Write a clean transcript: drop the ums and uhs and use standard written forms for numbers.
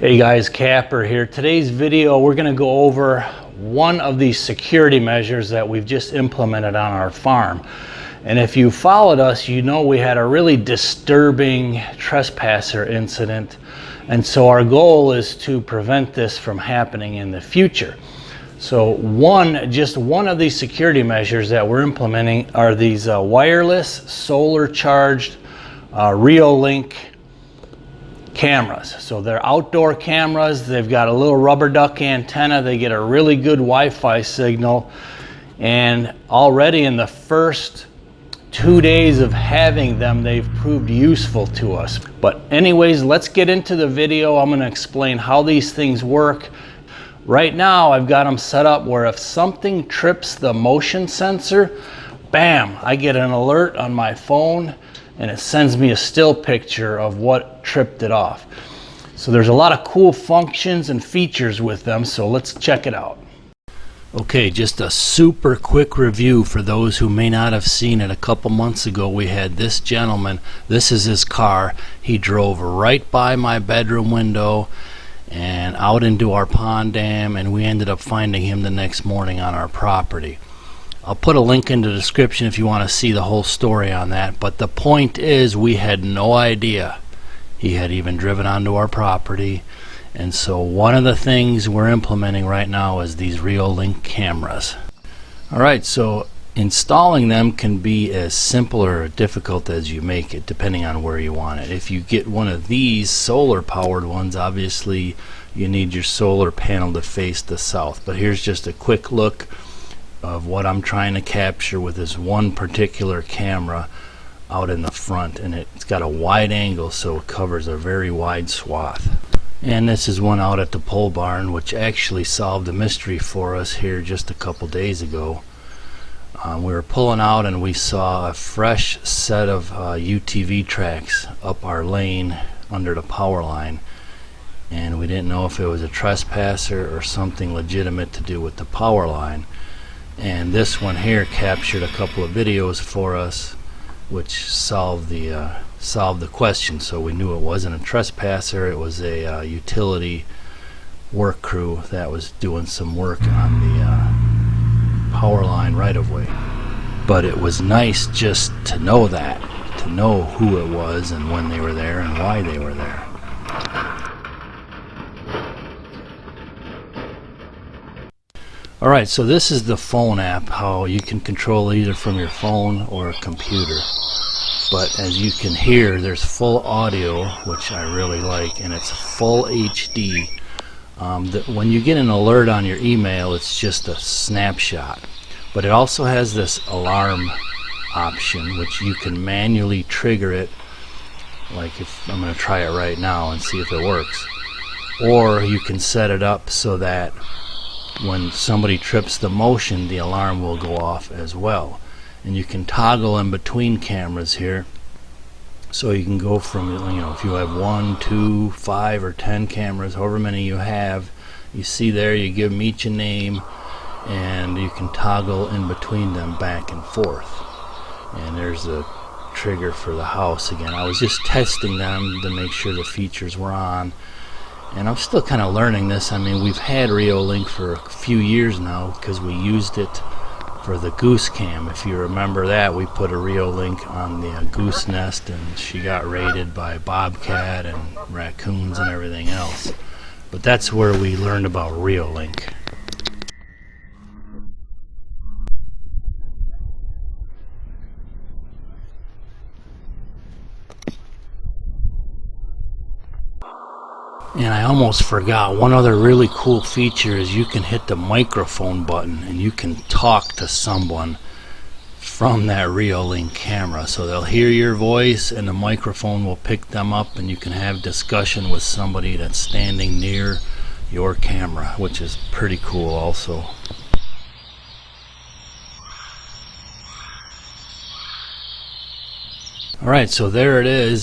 Hey guys, Kapper here. Today's video we're going to go over one of these security measures that we've just implemented on our farm. And if you followed us, you know we had a really disturbing trespasser incident. And so our goal is to prevent this from happening in the future. So just one of these security measures that we're implementing are these wireless solar charged Reolink cameras. So they're outdoor cameras. They've got a little rubber duck antenna. They get a really good Wi-Fi signal. And already in the first 2 days of having them, they've proved useful to us. But anyways, let's get into the video. I'm going to explain how these things work. Right now, I've got them set up where if something trips the motion sensor, bam, I get an alert on my phone and it sends me a still picture of what tripped it off. So there's a lot of cool functions and features with them, so let's check it out. Okay, just a super quick review for those who may not have seen it. A couple months ago we had this gentleman, this is his car, he drove right by my bedroom window and out into our pond dam, and we ended up finding him the next morning on our property. I'll put a link in the description if you want to see the whole story on that, but the point is we had no idea he had even driven onto our property. And so one of the things we're implementing right now is these Reolink cameras. Alright, so installing them can be as simple or difficult as you make it, depending on where you want it. If you get one of these solar powered ones, obviously you need your solar panel to face the south. But here's just a quick look of what I'm trying to capture with this one particular camera out in the front, and it's got a wide angle so it covers a very wide swath. And this is one out at the pole barn, which actually solved a mystery for us here just a couple days ago. We were pulling out and we saw a fresh set of UTV tracks up our lane under the power line, and we didn't know if it was a trespasser or something legitimate to do with the power line. And this one here captured a couple of videos for us which solved the question. So we knew it wasn't a trespasser, it was a utility work crew that was doing some work on the power line right of way. But it was nice just to know that, to know who it was and when they were there and why they were there. Alright, so this is the phone app, how you can control it either from your phone or a computer. But as you can hear, there's full audio, which I really like, and it's full HD. When you get an alert on your email, it's just a snapshot. But it also has this alarm option, which you can manually trigger it. Like if I'm going to try it right now and see if it works. Or you can set it up so that when somebody trips the motion, the alarm will go off as well. And you can toggle in between cameras here, so you can go from, you know, if you have 1, 2, 5 or 10 cameras, however many you have, you see there, you give them each a name and you can toggle in between them back and forth. And there's a trigger for the house again. I was just testing them to make sure the features were on. And I'm still kind of learning this. I mean, we've had Reolink for a few years now because we used it for the goose cam. If you remember that, we put a Reolink on the goose nest and she got raided by bobcat and raccoons and everything else. But that's where we learned about Reolink. And I almost forgot, one other really cool feature is you can hit the microphone button and you can talk to someone from that Reolink camera. So they'll hear your voice and the microphone will pick them up and you can have discussion with somebody that's standing near your camera, which is pretty cool also. Alright, so there it is.